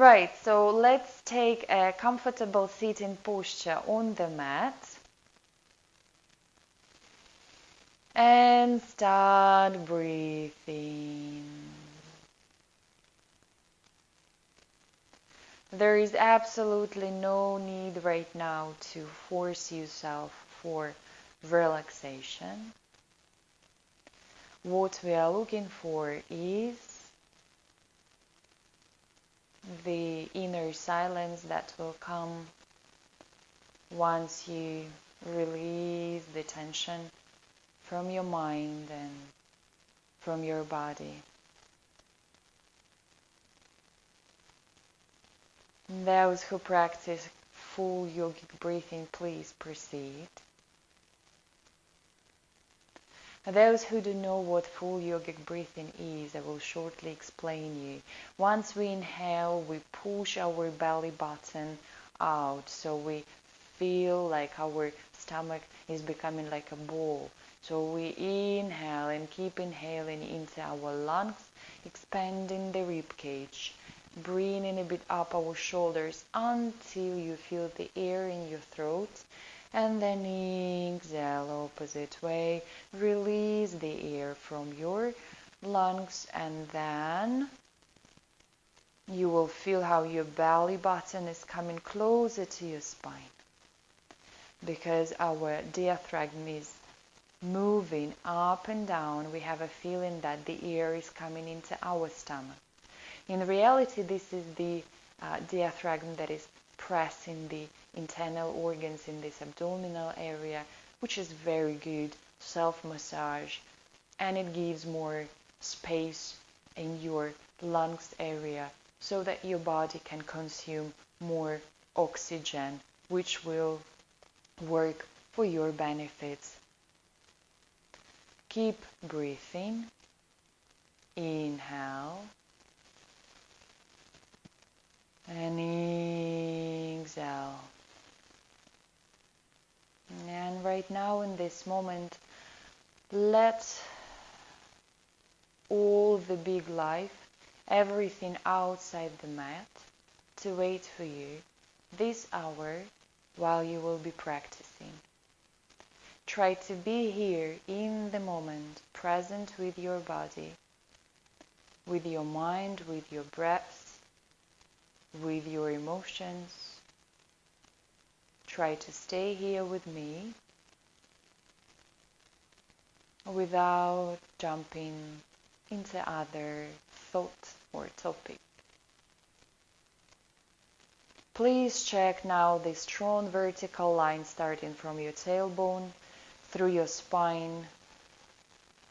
Right, so let's take a comfortable sitting posture on the mat. And start breathing. There is absolutely no need right now to force yourself for relaxation. What we are looking for is the inner silence that will come once you release the tension from your mind and from your body. Those who practice full yogic breathing, please proceed. Those who don't know what full yogic breathing is, I will shortly explain you. Once we inhale, we push our belly button out, so we feel like our stomach is becoming like a ball. So we inhale and keep inhaling into our lungs, expanding the rib cage, bringing a bit up our shoulders until you feel the air in your throat. And then exhale opposite way, release the air from your lungs, and then you will feel how your belly button is coming closer to your spine, because our diaphragm is moving up and down. We have a feeling that the air is coming into our stomach. In reality, this is the diaphragm that is pressing the internal organs in this abdominal area, which is very good self-massage, and it gives more space in your lungs area so that your body can consume more oxygen, which will work for your benefits. Keep breathing. Inhale. And exhale. And right now in this moment, let all the big life, everything outside the mat, to wait for you this hour while you will be practicing. Try to be here in the moment, present with your body, with your mind, with your breath, with your emotions. Try to stay here with me without jumping into other thoughts or topic. Please check now the strong vertical line starting from your tailbone, through your spine,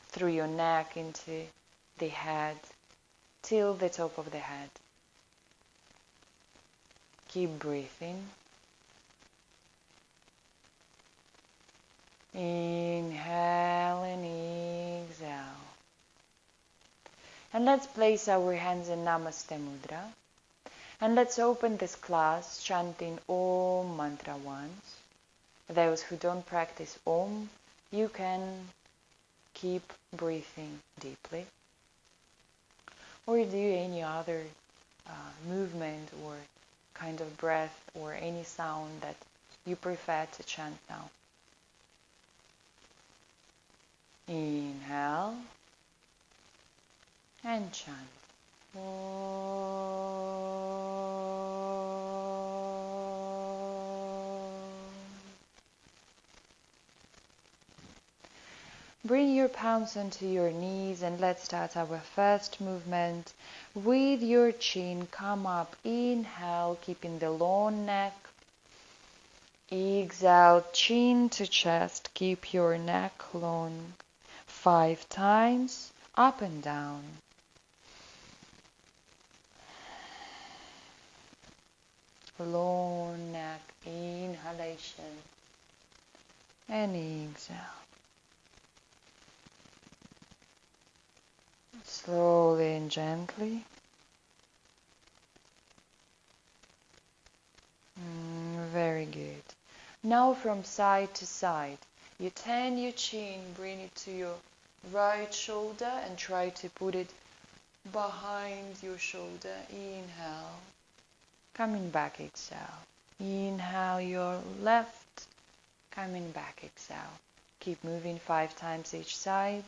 through your neck into the head, till the top of the head. Keep breathing. Inhale and exhale. And let's place our hands in Namaste Mudra. And let's open this class chanting Om mantra once. Those who don't practice Om, you can keep breathing deeply, or do any other movement or kind of breath or any sound that you prefer to chant now. Inhale and chant. Bring your palms onto your knees and let's start our first movement. With your chin, come up. Inhale, keeping the long neck. Exhale, chin to chest. Keep your neck long. 5 times, up and down. Long neck, inhalation, and exhale. Slowly and gently. Very good. Now from side to side, you turn your chin, bring it to your right shoulder and try to put it behind your shoulder. Inhale. coming back, exhale. Inhale your left, coming back, exhale. Keep moving 5 times each side.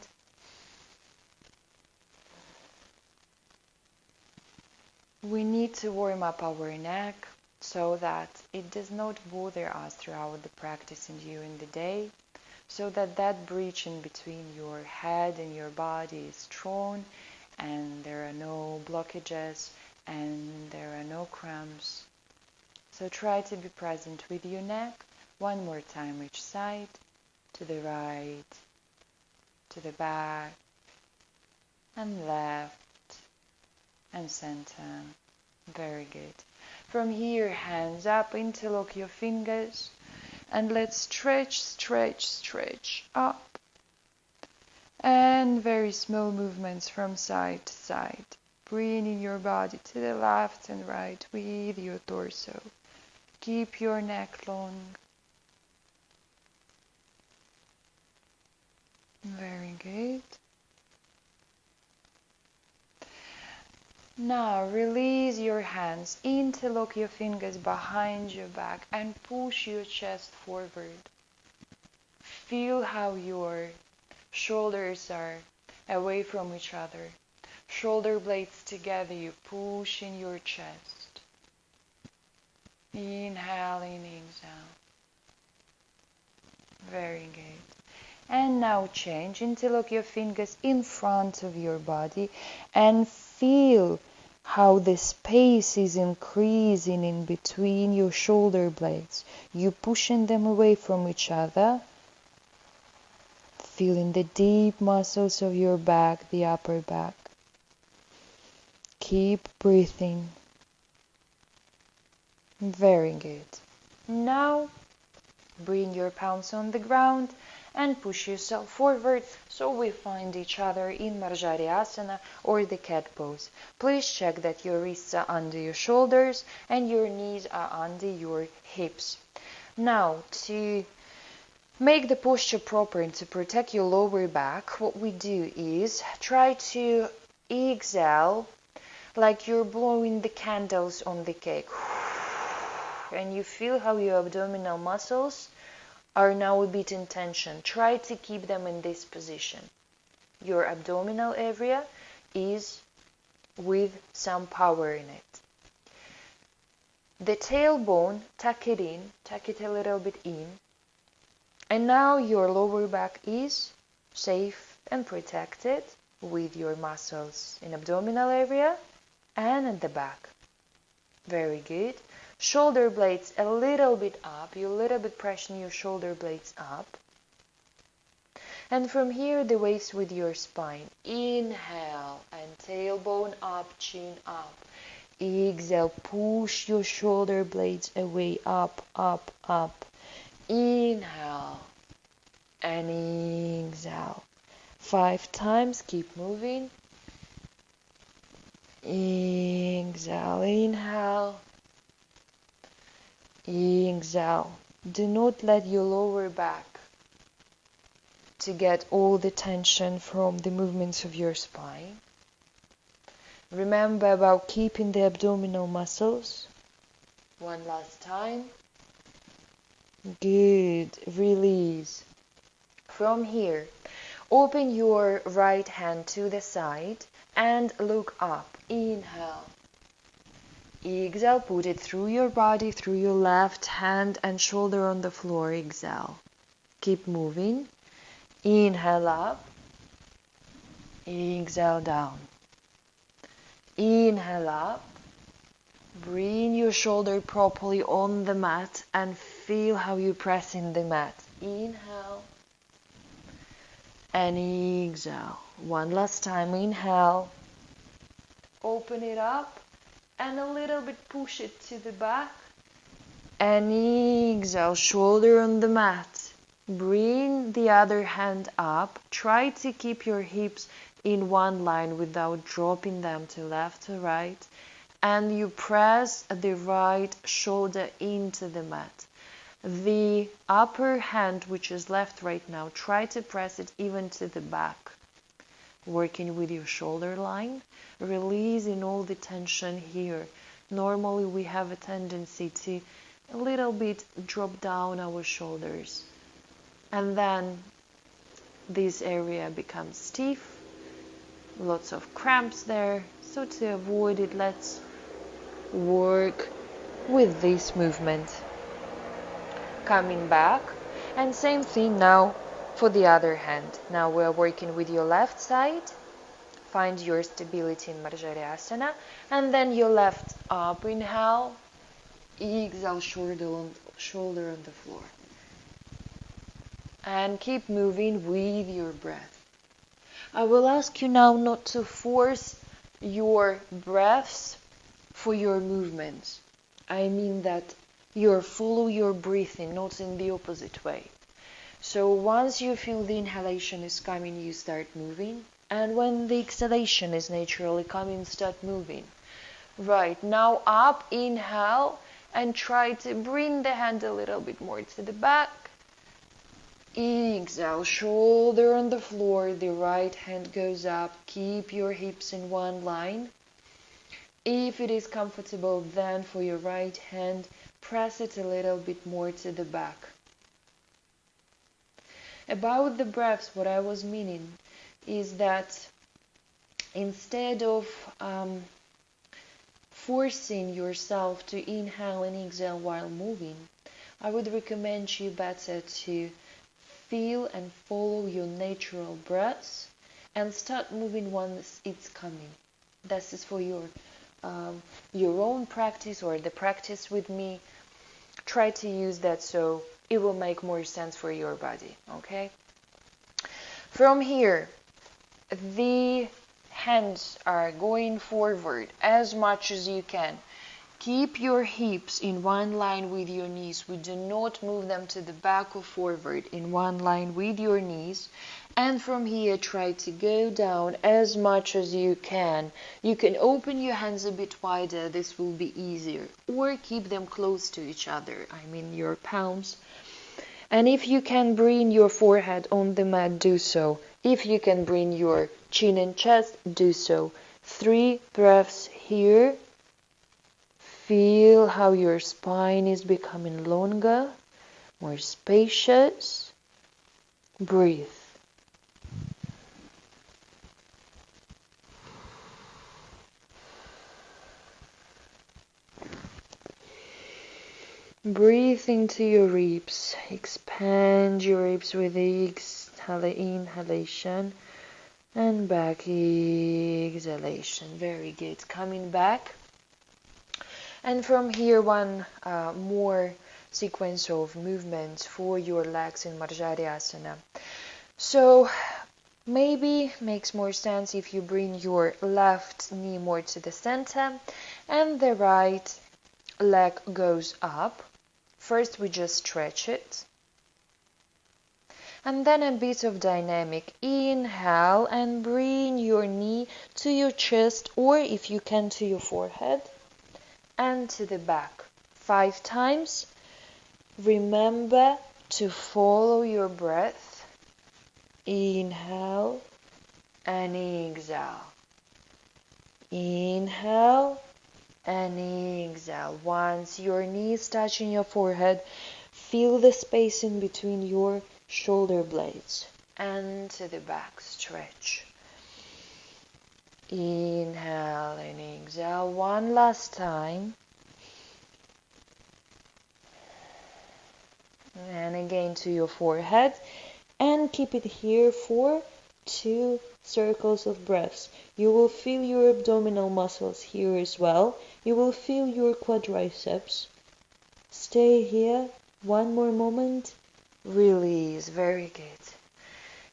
We need to warm up our neck so that it does not bother us throughout the practice and during the day, so that that bridge in between your head and your body is strong and there are no blockages and there are no cramps. So try to be present with your neck. One more time each side, to the right, to the back, and left, and center. Very good. From here, hands up, interlock your fingers, and let's stretch, stretch, stretch up. And very small movements from side to side. Bringing your body to the left and right with your torso. Keep your neck long. Very good. Now release your hands, interlock your fingers behind your back and push your chest forward. Feel how your shoulders are away from each other. Shoulder blades together, you push in your chest. Inhaling, exhale. Very good. And now change, interlock your fingers in front of your body and feel how the space is increasing in between your shoulder blades. You pushing them away from each other. Feeling the deep muscles of your back, the upper back. Keep breathing. Very good. Now bring your palms on the ground and push yourself forward so we find each other in Vajrasana or the cat pose. Please check that your wrists are under your shoulders and your knees are under your hips. Now, to make the posture proper and to protect your lower back, what we do is try to exhale like you're blowing the candles on the cake. And you feel how your abdominal muscles are now a bit in tension. Try to keep them in this position. Your abdominal area is with some power in it. The tailbone, tuck it a little bit in. And now your lower back is safe and protected with your muscles in abdominal area and at the back. Very good. Shoulder blades a little bit up. You a little bit pressing your shoulder blades up. And from here, the waist with your spine. Inhale and tailbone up, chin up. Exhale, push your shoulder blades away, up, up, up. Inhale and exhale. 5 times, keep moving. Exhale, inhale. Exhale. Do not let your lower back to get all the tension from the movements of your spine. Remember about keeping the abdominal muscles. One last time. Good. Release. From here, open your right hand to the side and look up. Inhale. Exhale, put it through your body, through your left hand and shoulder on the floor. Exhale. Keep moving. Inhale up. Exhale down. Inhale up. Bring your shoulder properly on the mat and feel how you press in the mat. Inhale. And exhale. One last time. Inhale. Open it up. And a little bit push it to the back. And exhale, shoulder on the mat. Bring the other hand up. Try to keep your hips in one line without dropping them to left or right. And you press the right shoulder into the mat. The upper hand, which is left right now, try to press it even to the back. Working with your shoulder line, releasing all the tension here Normally we have a tendency to a little bit drop down our shoulders, and then this area becomes stiff, lots of cramps there. So to avoid it, let's work with this movement. Coming back, and same thing now for the other hand. Now we're working with your left side. Find your stability in Vajrasana, and then your left up, inhale, exhale, shoulder on the floor. And keep moving with your breath. I will ask you now not to force your breaths for your movements. I mean that you follow your breathing, not in the opposite way. So once you feel the inhalation is coming, you start moving. And when the exhalation is naturally coming, start moving. Right, now up, inhale, and try to bring the hand a little bit more to the back. Exhale, shoulder on the floor, the right hand goes up. Keep your hips in one line. If it is comfortable, then for your right hand, press it a little bit more to the back. About the breaths, what I was meaning is that instead of forcing yourself to inhale and exhale while moving, I would recommend you better to feel and follow your natural breaths and start moving once it's coming. This is for your own practice or the practice with me. Try to use that so it will make more sense for your body, okay? From here, the hands are going forward as much as you can. Keep your hips in one line with your knees. We do not move them to the back or forward, in one line with your knees. And from here, try to go down as much as you can. You can open your hands a bit wider, this will be easier. Or keep them close to each other, I mean your palms. And if you can bring your forehead on the mat, do so. If you can bring your chin and chest, do so. 3 breaths here. Feel how your spine is becoming longer, more spacious. Breathe. Breathe into your ribs. Expand your ribs with the inhalation and back exhalation. Very good. Coming back. And from here, one more sequence of movements for your legs in Vajrasana. So maybe makes more sense if you bring your left knee more to the center and the right leg goes up. First we just stretch it. And then a bit of dynamic. Inhale and bring your knee to your chest or if you can to your forehead. And to the back 5 times. Remember to follow your breath. Inhale and exhale. Inhale and exhale. Once your knees touching your forehead, feel the space in between your shoulder blades. And to the back, stretch. Inhale and exhale. One last time. And again to your forehead. And keep it here for 2 circles of breaths. You will feel your abdominal muscles here as well. You will feel your quadriceps. Stay here. One more moment. Release. Very good.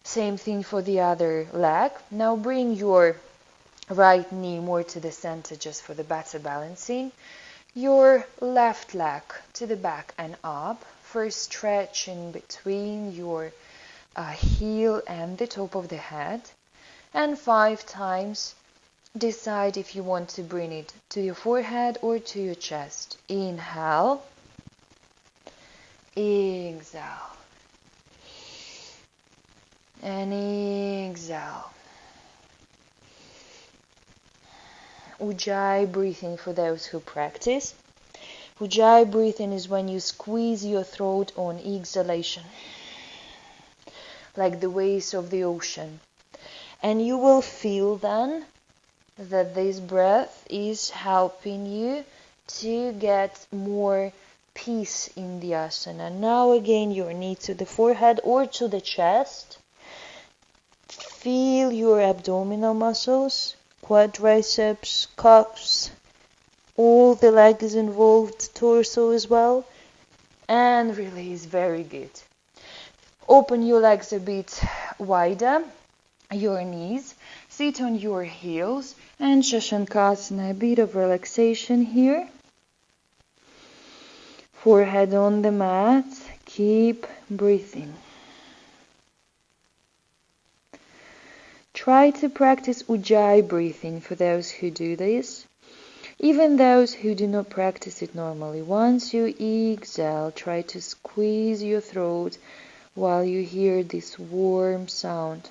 Same thing for the other leg. Now bring your right knee more to the center just for the better balancing. Your left leg to the back and up. First stretch in between your heel and the top of the head. And 5 times decide if you want to bring it to your forehead or to your chest. Inhale. Exhale. And exhale. Ujjayi breathing for those who practice. Ujjayi breathing is when you squeeze your throat on exhalation, like the waves of the ocean. And you will feel then that this breath is helping you to get more peace in the asana. Now again, your knee to the forehead or to the chest. Feel your abdominal muscles, quadriceps, calves, all the legs involved, torso as well, and release. Very good. Open your legs a bit wider, your knees, sit on your heels, and Shashankasana, a bit of relaxation here. Forehead on the mat, keep breathing. Try to practice Ujjayi breathing for those who do this. Even those who do not practice it normally. Once you exhale, try to squeeze your throat while you hear this warm sound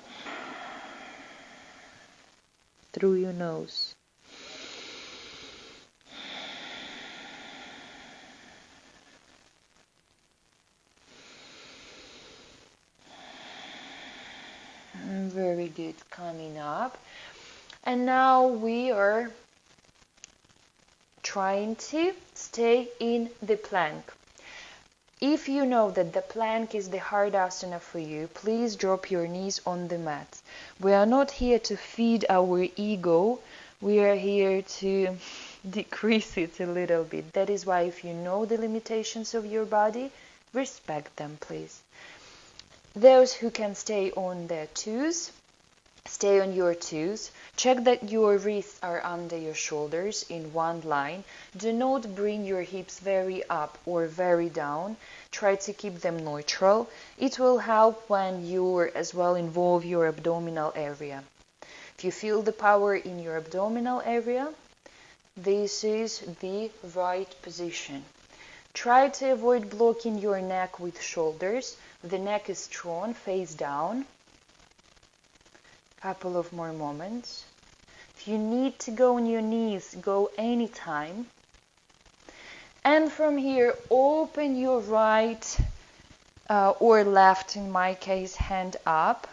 through your nose. Very good, coming up. And now we are trying to stay in the plank. If you know that the plank is the hard asana for you, please drop your knees on the mat. We are not here to feed our ego. We are here to decrease it a little bit. That is why if you know the limitations of your body, respect them, please. Those who can stay on their toes, stay on your toes. Check that your wrists are under your shoulders in one line. Do not bring your hips very up or very down. Try to keep them neutral. It will help when you as well involve your abdominal area. If you feel the power in your abdominal area, this is the right position. Try to avoid blocking your neck with shoulders. The neck is drawn face down. Couple of more moments. If you need to go on your knees, go anytime. And from here, open your right or left, in my case, hand up.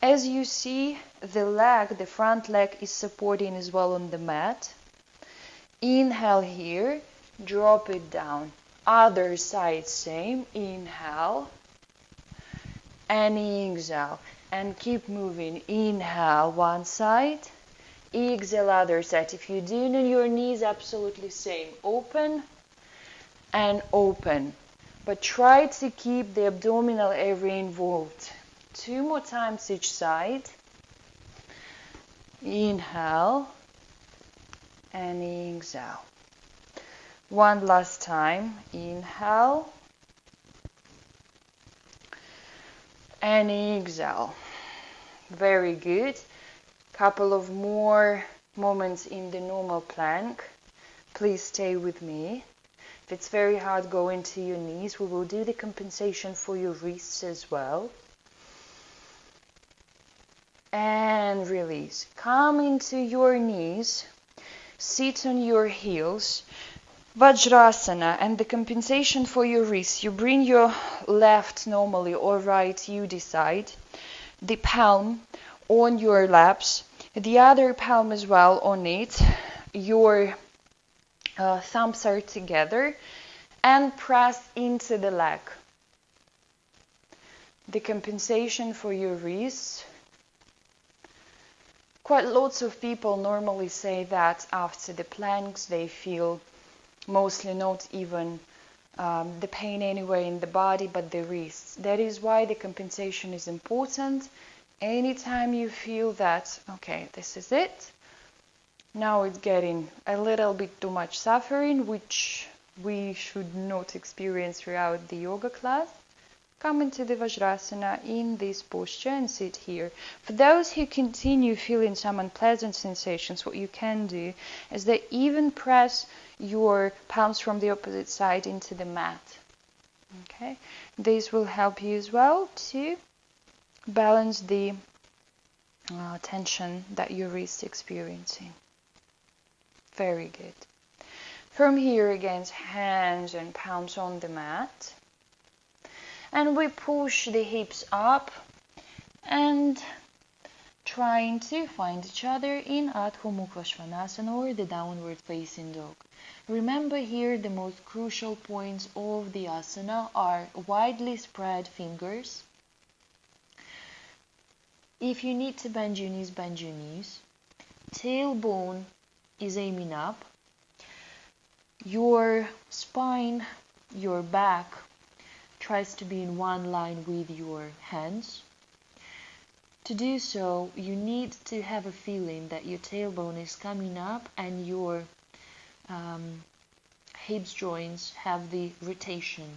As you see, the leg, the front leg is supporting as well on the mat. Inhale here, drop it down. Other side, same. Inhale and exhale. And keep moving. Inhale, one side. Exhale, other side. If you do on your knees, absolutely same. Open and open. But try to keep the abdominal area involved. 2 more times each side. Inhale and exhale. One last time. Inhale and exhale. Very good. Couple of more moments in the normal plank. Please stay with me. If it's very hard, go into your knees. We will do the compensation for your wrists as well. And release. Come into your knees. Sit on your heels. Vajrasana, and the compensation for your wrists. You bring your left normally or right, you decide. The palm on your laps, the other palm as well on it. Your thumbs are together and press into the leg. The compensation for your wrists. Quite lots of people normally say that after the planks they feel mostly not even the pain anywhere in the body, but the wrists. That is why the compensation is important. Anytime you feel that, okay, this is it, now it's getting a little bit too much suffering, which we should not experience throughout the yoga class, come into the Vajrasana in this posture and sit here. For those who continue feeling some unpleasant sensations, what you can do is that even press your palms from the opposite side into the mat. Okay, this will help you as well to balance the tension that your wrist is experiencing. Very good. From here again, hands and palms on the mat. And we push the hips up and trying to find each other in Adho Mukha Svanasana or the downward facing dog. Remember here the most crucial points of the asana are widely spread fingers. If you need to bend your knees, bend your knees. Tailbone is aiming up. Your spine, your back tries to be in one line with your hands. To do so, you need to have a feeling that your tailbone is coming up and your hips joints have the rotation.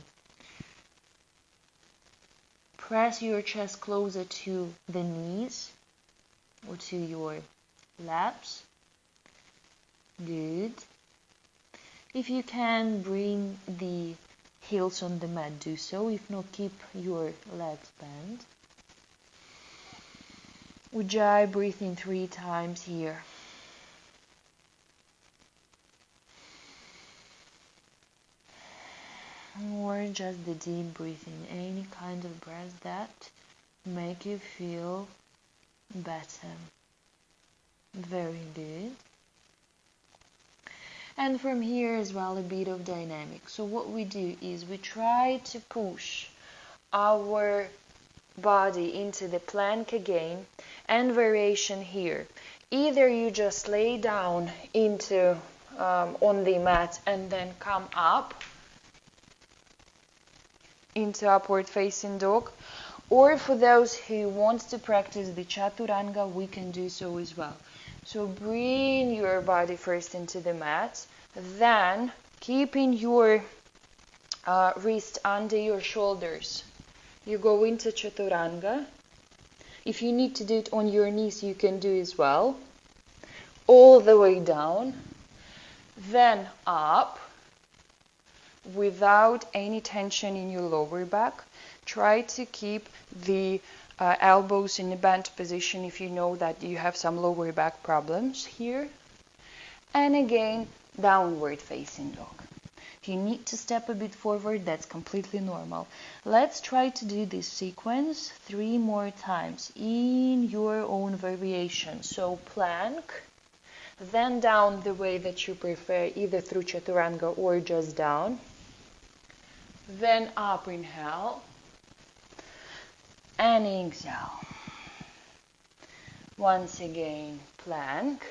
Press your chest closer to the knees or to your laps. Good. If you can, bring the heels on the mat, do so. If not, keep your legs bent. Ujjayi, breathe in 3 times here. Or just the deep breathing, any kind of breath that make you feel better. Very good. And from here as well, a bit of dynamic. So what we do is we try to push our body into the plank again, and variation here. Either you just lay down into on the mat and then come up into upward facing dog, or for those who want to practice the Chaturanga, we can do so as well. So bring your body first into the mat, then keeping your wrist under your shoulders, you go into Chaturanga. If you need to do it on your knees, you can do as well. All the way down, then up, without any tension in your lower back. Try to keep the elbows in a bent position if you know that you have some lower back problems here. And again, downward facing dog. If you need to step a bit forward, that's completely normal. Let's try to do this sequence 3 more times in your own variation. So plank, then down the way that you prefer, either through Chaturanga or just down. Then up, inhale, and exhale. Once again, plank,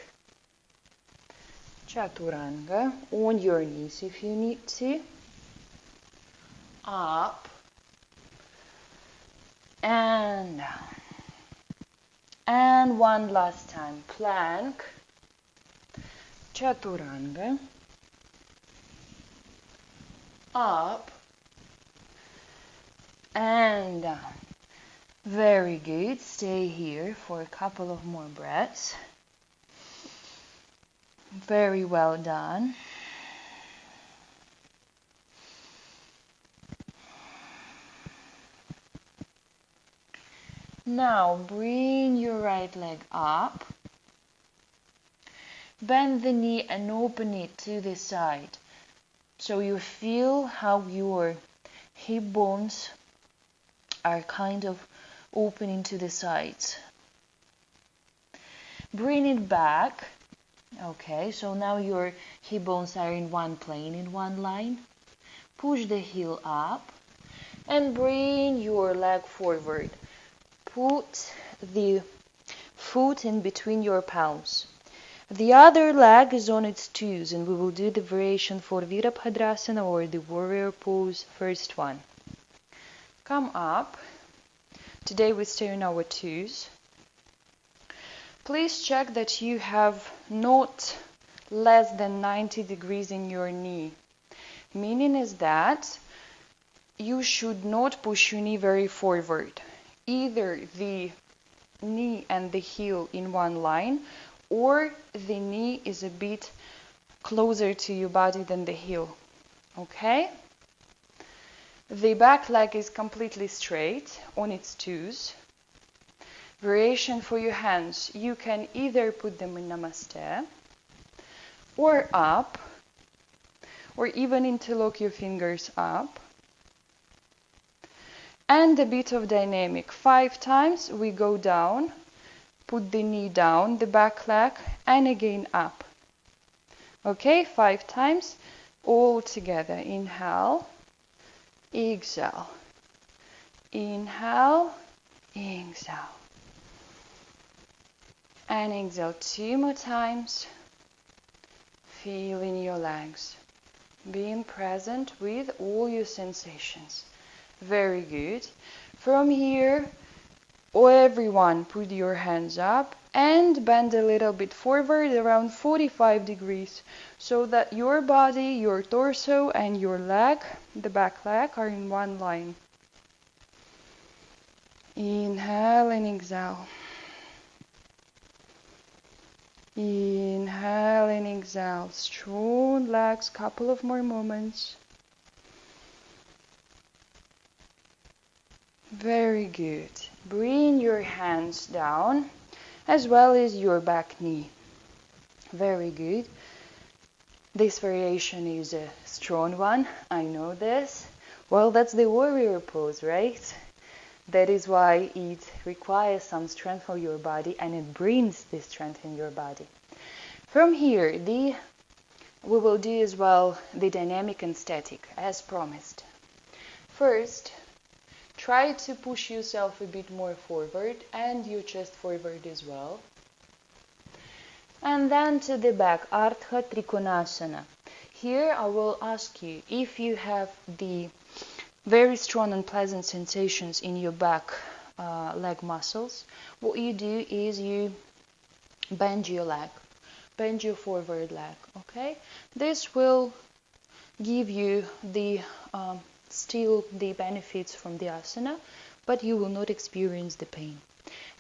Chaturanga, on your knees if you need to, up, and down. And one last time, plank, Chaturanga, up, and down. Very good. Stay here for a couple of more breaths. Very well done. Now bring your right leg up. Bend the knee and open it to the side. So you feel how your hip bones are kind of opening to the sides. Bring it back. Okay, so now your hip bones are in one plane, in one line. Push the heel up and bring your leg forward. Put the foot in between your palms. The other leg is on its toes, and we will do the variation for Vajrasana or the warrior pose, first one. Come up. Today we stay on our toes. Please check that you have not less than 90 degrees in your knee. Meaning is that you should not push your knee very forward. Either the knee and the heel in one line, or the knee is a bit closer to your body than the heel. Okay? The back leg is completely straight on its toes. Variation for your hands. You can either put them in Namaste, or up, or even interlock your fingers up. And a bit of dynamic. 5 times we go down, put the knee down, the back leg, and again up. Okay, 5 times, all together. Inhale, exhale. Inhale, exhale. And exhale 2 more times. Feeling your legs. Being present with all your sensations. Very good. From here, everyone put your hands up and bend a little bit forward around 45 degrees so that your body, your torso and your leg, the back leg, are in one line. Inhale and exhale. Inhale and exhale. Strong legs, couple of more moments. Very good. Bring your hands down as well as your back knee. Very good. This variation is a strong one. I know this. Well, that's the warrior pose, right? That is why it requires some strength for your body and it brings this strength in your body. From here, we will do as well the dynamic and static as promised. First, try to push yourself a bit more forward and your chest forward as well. And then to the back, Artha Trikonasana. Here I will ask you if you have the very strong and pleasant sensations in your back leg muscles. What you do is you bend your leg, bend your forward leg, okay? This will give you the still the benefits from the asana, but you will not experience the pain.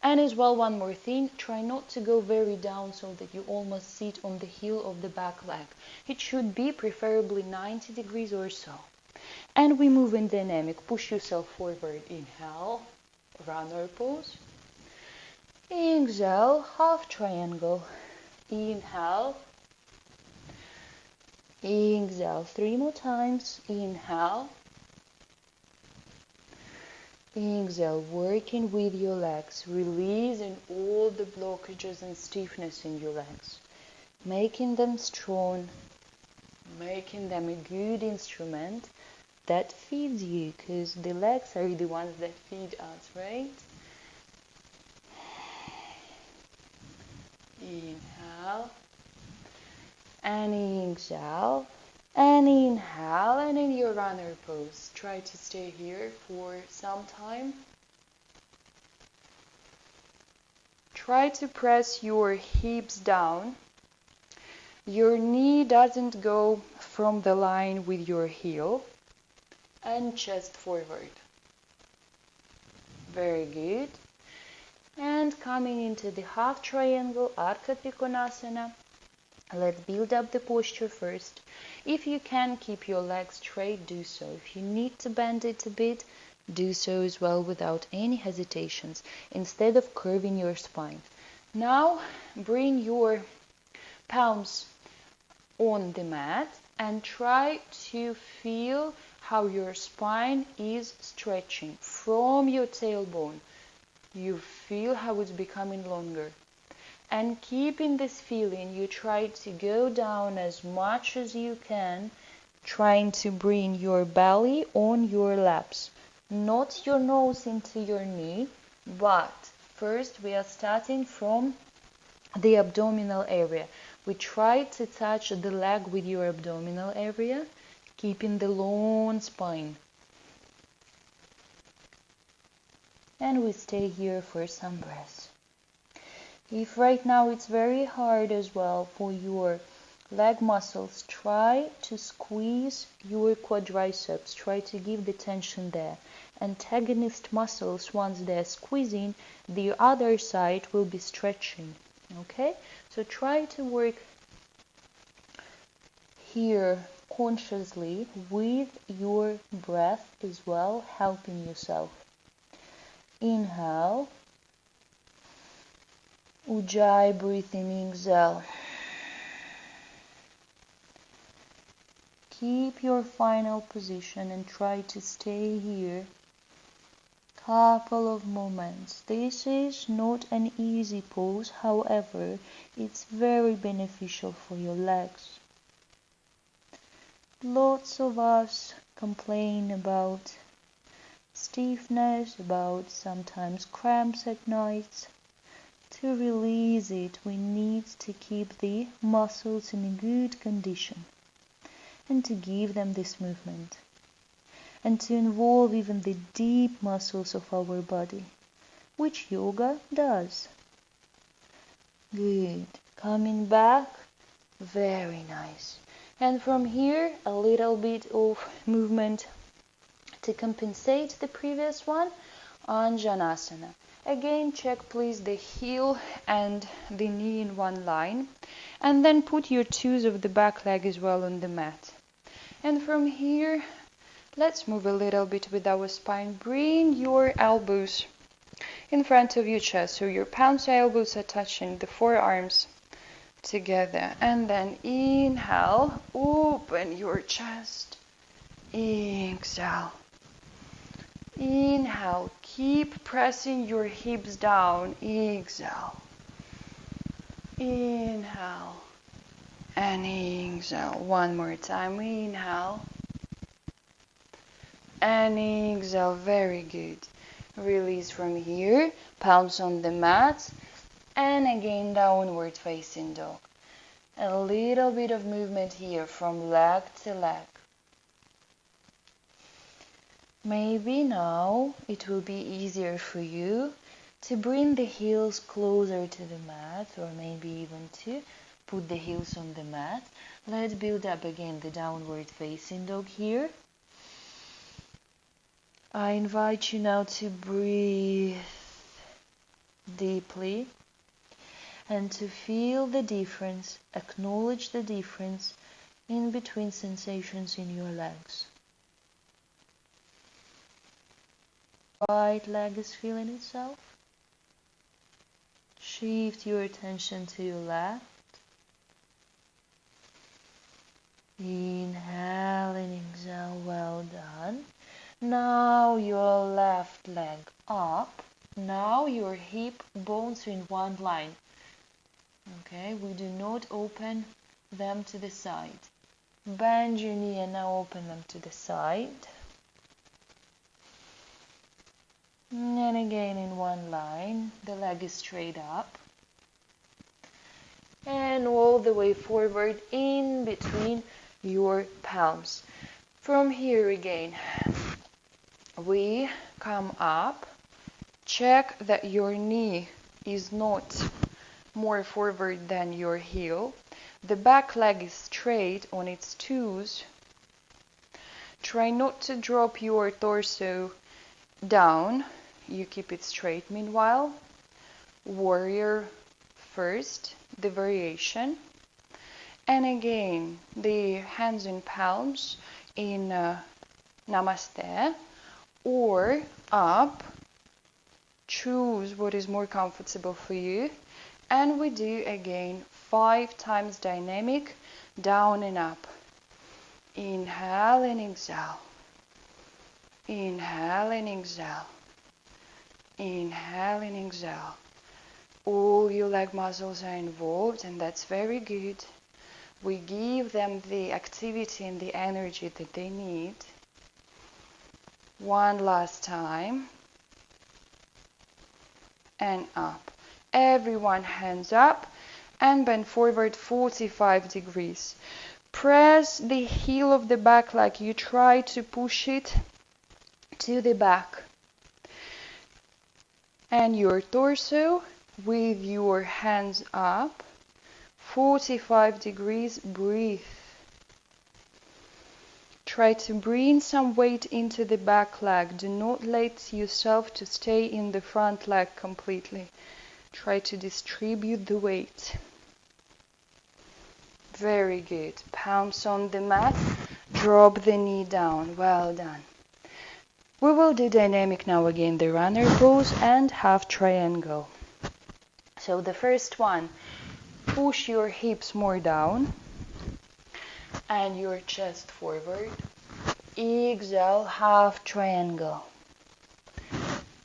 And as well, one more thing, try not to go very down so that you almost sit on the heel of the back leg. It should be preferably 90 degrees or so. And we move in dynamic. Push yourself forward. Inhale, runner pose. Exhale, half triangle. Inhale. Exhale, 3 more times. Inhale. Exhale, working with your legs, releasing all the blockages and stiffness in your legs, making them strong, making them a good instrument that feeds you, because the legs are the ones that feed us, right? Inhale, and exhale. And inhale, and in your runner pose, try to stay here for some time. Try to press your hips down. Your knee doesn't go from the line with your heel. And chest forward. Very good. And coming into the half triangle, Artha Trikonasana. Let's build up the posture first. If you can keep your legs straight, do so. If you need to bend it a bit, do so as well without any hesitations, instead of curving your spine. Now, bring your palms on the mat and try to feel how your spine is stretching from your tailbone. You feel how it's becoming longer. And keeping this feeling, you try to go down as much as you can, trying to bring your belly on your laps. Not your nose into your knee, but first we are starting from the abdominal area. We try to touch the leg with your abdominal area, keeping the long spine. And we stay here for some breaths. If right now it's very hard as well for your leg muscles, try to squeeze your quadriceps. Try to give the tension there. Antagonist muscles, once they're squeezing, the other side will be stretching. Okay? So try to work here consciously with your breath as well, helping yourself. Inhale. Ujjayi breathing, exhale. Keep your final position and try to stay here. Couple of moments. This is not an easy pose, however, it's very beneficial for your legs. Lots of us complain about stiffness, about sometimes cramps at night. To release it, we need to keep the muscles in a good condition and to give them this movement, and to involve even the deep muscles of our body, which yoga does. Good. Coming back. Very nice. And from here, a little bit of movement to compensate the previous one. Anjanasana. Again, check please the heel and the knee in one line. And then put your toes of the back leg as well on the mat. And from here, let's move a little bit with our spine. Bring your elbows in front of your chest. So your palms and elbows are touching the forearms together. And then inhale, open your chest. Exhale. Inhale, keep pressing your hips down. Exhale. Inhale. And exhale. One more time. Inhale. And exhale. Very good. Release from here. Palms on the mat. And again, downward facing dog. A little bit of movement here from leg to leg. Maybe now it will be easier for you to bring the heels closer to the mat, or maybe even to put the heels on the mat. Let's build up again the downward facing dog here. I invite you now to breathe deeply and to feel the difference, acknowledge the difference in between sensations in your legs. Right leg is feeling itself. Shift your attention to your left. Inhale and exhale, well done. Now your left leg up. Now your hip bones are in one line. Okay, we do not open them to the side. Bend your knee and now open them to the side. And again in one line, the leg is straight up. And all the way forward in between your palms. From here again, we come up. Check that your knee is not more forward than your heel. The back leg is straight on its toes. Try not to drop your torso down. You keep it straight meanwhile. Warrior first, the variation. And again, the hands in palms in Namaste, or up. Choose what is more comfortable for you. And we do again 5 times dynamic, down and up. Inhale and exhale. Inhale and exhale. Inhale and exhale. All your leg muscles are involved, and that's very good. We give them the activity and the energy that they need. One last time. And up. Everyone hands up and bend forward 45 degrees. Press the heel of the back like you try to push it to the back. And your torso with your hands up, 45 degrees, breathe. Try to bring some weight into the back leg. Do not let yourself to stay in the front leg completely. Try to distribute the weight. Very good. Palms on the mat. Drop the knee down. Well done. We will do dynamic now again, the runner pose and half triangle. So the first one, push your hips more down. and your chest forward. Exhale, half triangle.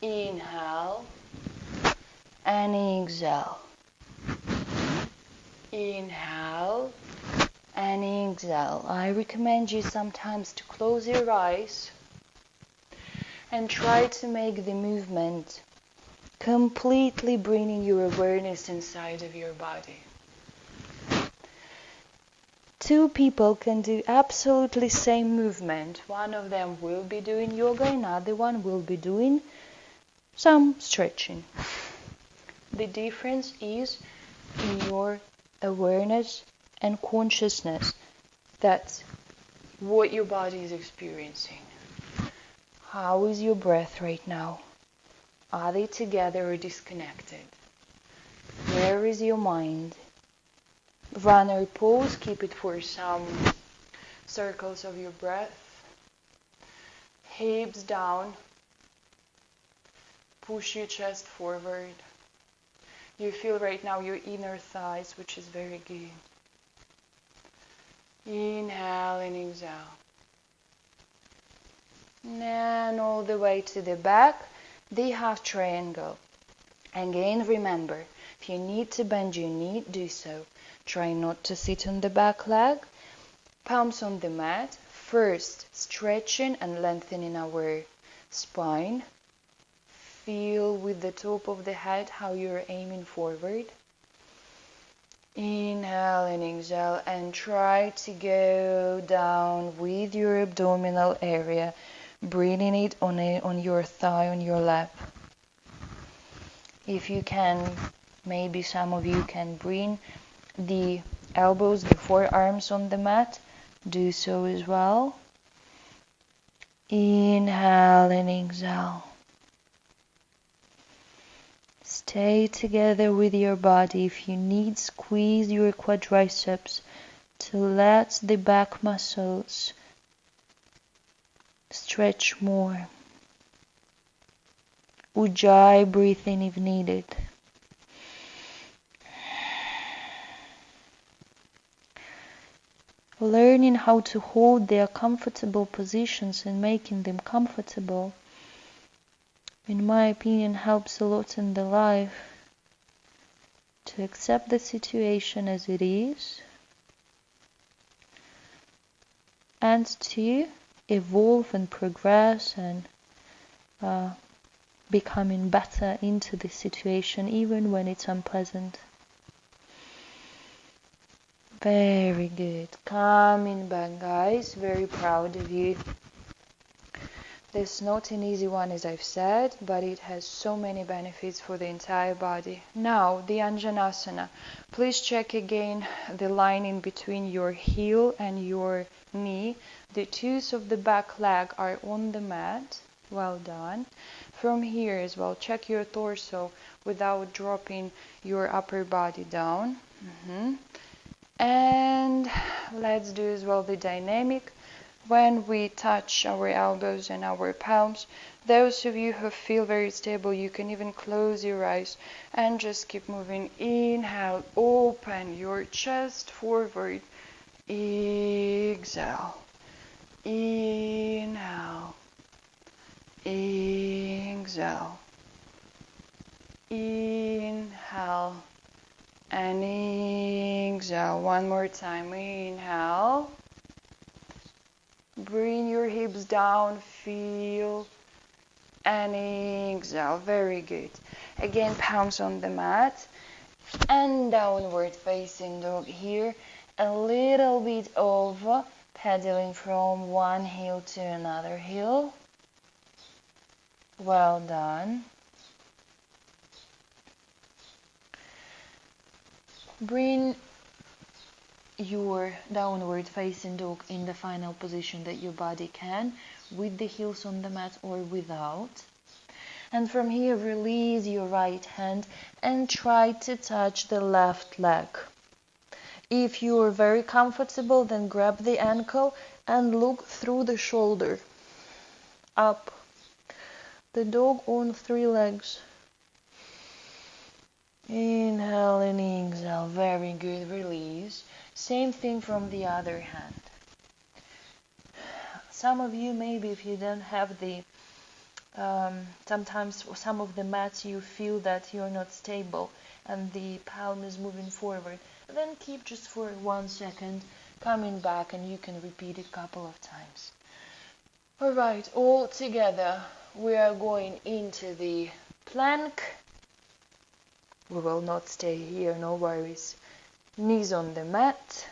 Inhale and exhale. Inhale and exhale. I recommend you sometimes to close your eyes and try to make the movement completely bringing your awareness inside of your body. Two people can do absolutely same movement. One of them will be doing yoga, another one will be doing some stretching. The difference is in your awareness and consciousness. That's what your body is experiencing. How is your breath right now? Are they together or disconnected? Where is your mind? Runner pose, keep it for some circles of your breath. Hips down. Push your chest forward. You feel right now your inner thighs, which is very good. Inhale and exhale. And all the way to the back, the half triangle. Again, remember, if you need to bend your knee, do so. Try not to sit on the back leg. Palms on the mat. First, stretching and lengthening our spine. Feel with the top of the head how you're aiming forward. Inhale and exhale, and try to go down with your abdominal area, breathing it on your thigh, on your lap. If you can, maybe some of you can bring the elbows, the forearms on the mat, do so as well. Inhale and exhale. Stay together with your body. If you need, squeeze your quadriceps to let the back muscles stretch more. Ujjayi breathing if needed. Learning how to hold their comfortable positions and making them comfortable, in my opinion, helps a lot in the life. To accept the situation as it is and to evolve and progress and becoming better into the situation even when it's unpleasant. Very good. Coming back, guys. Very proud of you. This is not an easy one, as I've said, but it has so many benefits for the entire body. Now, the Anjanasana. Please check again the line in between your heel and your knee. The toes of the back leg are on the mat. Well done. From here as well, check your torso without dropping your upper body down. And let's do as well the dynamic. When we touch our elbows and our palms, those of you who feel very stable, you can even close your eyes and just keep moving. Inhale, open your chest forward. Exhale. Inhale. Exhale. Inhale. And exhale. One more time. Inhale. Bring your hips down. Feel. And exhale. Very good. Again, palms on the mat. And downward facing dog here. A little bit of pedaling from one heel to another heel. Well done. Bring your downward facing dog in the final position that your body can, with the heels on the mat or without. And from here, release your right hand and try to touch the left leg. If you are very comfortable, then grab the ankle and look through the shoulder. Up. The dog on 3 legs. Inhale and exhale. Very good. Release. Same thing from the other hand. Some of you, maybe if you don't have the, sometimes some of the mats you feel that you're not stable and the palm is moving forward. Then keep just for 1 second coming back, and you can repeat it a couple of times. Alright, all together we are going into the plank. We will not stay here, no worries. Knees on the mat,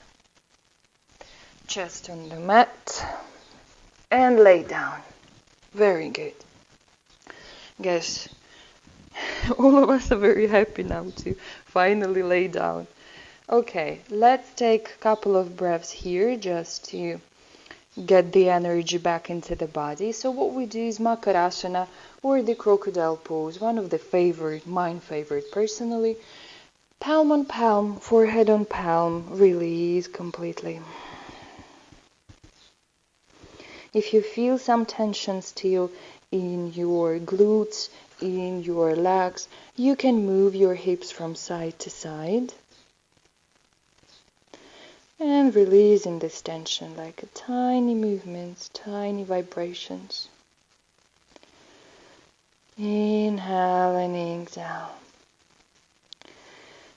chest on the mat, and lay down. Very good. Guess all of us are very happy now to finally lay down. Okay, let's take a couple of breaths here just to get the energy back into the body. So what we do is Makarasana, or the crocodile pose, one of the favorite, mine favorite personally. Palm on palm, forehead on palm, release completely. If you feel some tension still in your glutes, in your legs, you can move your hips from side to side. And releasing this tension like a tiny movements, tiny vibrations. Inhale and exhale.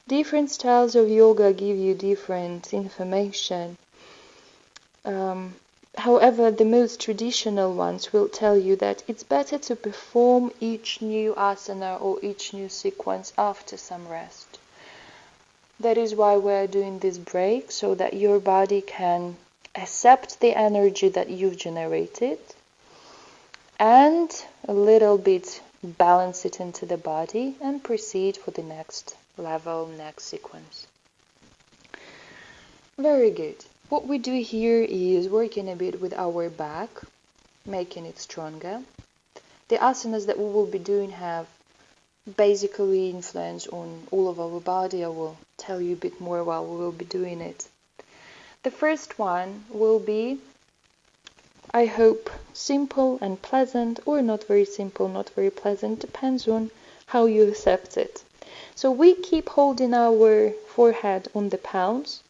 Different styles of yoga give you different information. However, the most traditional ones will tell you that it's better to perform each new asana or each new sequence after some rest. That is why we're doing this break, so that your body can accept the energy that you've generated and a little bit balance it into the body and proceed for the next level, next sequence. Very good. What we do here is working a bit with our back, making it stronger. The asanas that we will be doing have basically influence on all of our body. I will tell you a bit more while we will be doing it. The first one will be, I hope, simple and pleasant, or not very simple, not very pleasant, depends on how you accept it. So we keep holding our forehead on the palms,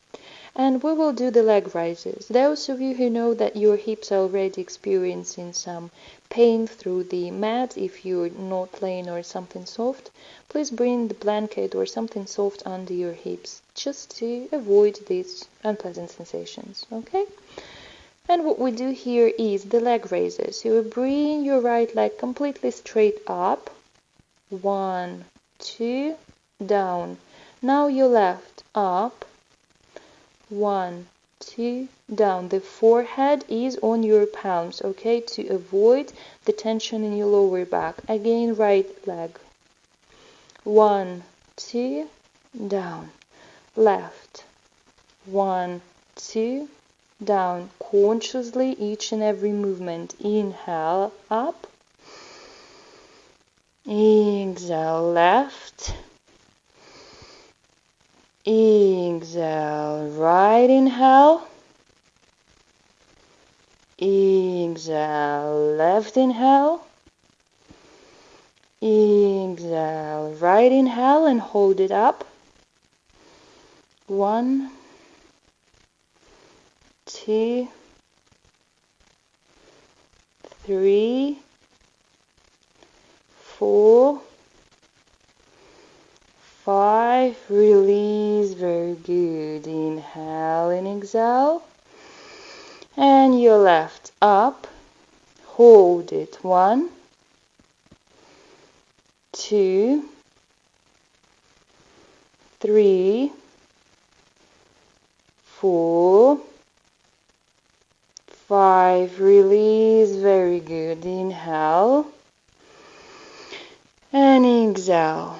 and we will do the leg raises. Those of you who know that your hips are already experiencing some pain through the mat, if you're not laying or something soft, please bring the blanket or something soft under your hips, just to avoid these unpleasant sensations, okay? And what we do here is the leg raises. You will bring your right leg completely straight up. 1, 2, down. Now your left, up. 1, 2, down. The forehead is on your palms, okay, to avoid the tension in your lower back. Again, right leg. 1, 2, down. Left. 1, 2, down. Consciously, each and every movement. Inhale, up. Exhale, left. Exhale, right inhale. Exhale, left inhale. Exhale, right inhale, and hold it up. 1, 2, 3, 4, 5, release, very good. Inhale and exhale. And your left, up. Hold it. 1, 2, 3, 4, 5, release, very good. Inhale and exhale.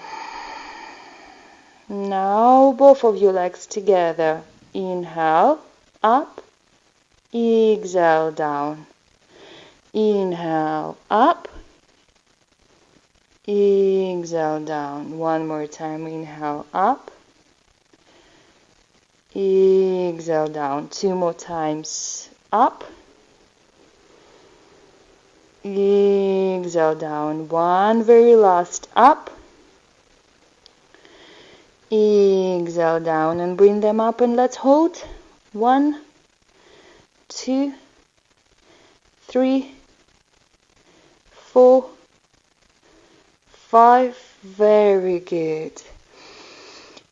Now both of your legs together. Inhale, up. Exhale, down. Inhale, up. Exhale, down. One more time. Inhale, up. Exhale, down. 2 more times. Up. Exhale, down. One very last. Up. Exhale, down, and bring them up, and let's hold. 1, 2, 3, 4, 5. Very good.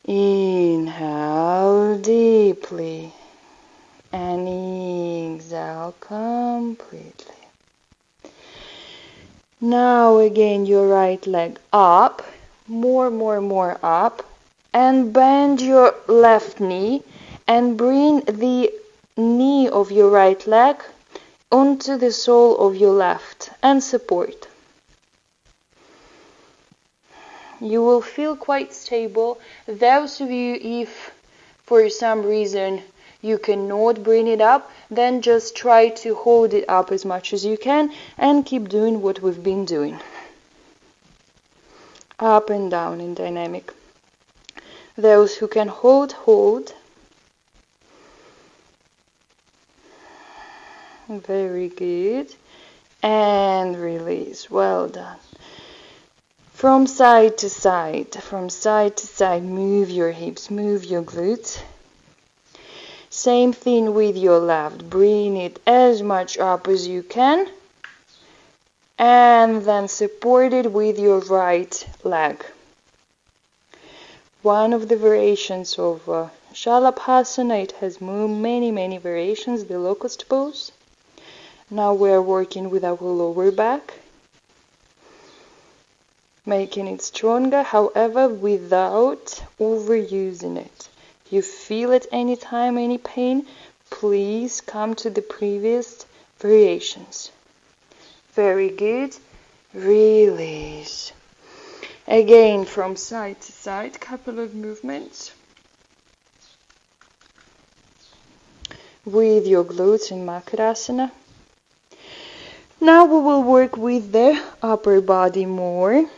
Inhale deeply and exhale completely. Now again your right leg up, more up, and bend your left knee and bring the knee of your right leg onto the sole of your left and support. You will feel quite stable. Those of you, if for some reason you cannot bring it up, then just try to hold it up as much as you can and keep doing what we've been doing. Up and down in dynamic. Those who can hold, hold. Very good. And release. Well done. From side to side, move your hips, move your glutes. Same thing with your left. Bring it as much up as you can. And then support it with your right leg. One of the variations of Shalabhasana, it has many variations, the Locust Pose. Now we are working with our lower back, making it stronger, however, without overusing it. If you feel at any time any pain, please come to the previous variations. Very good. Release. Again, from side to side, couple of movements with your glutes in Vajrasana. Now we will work with the upper body more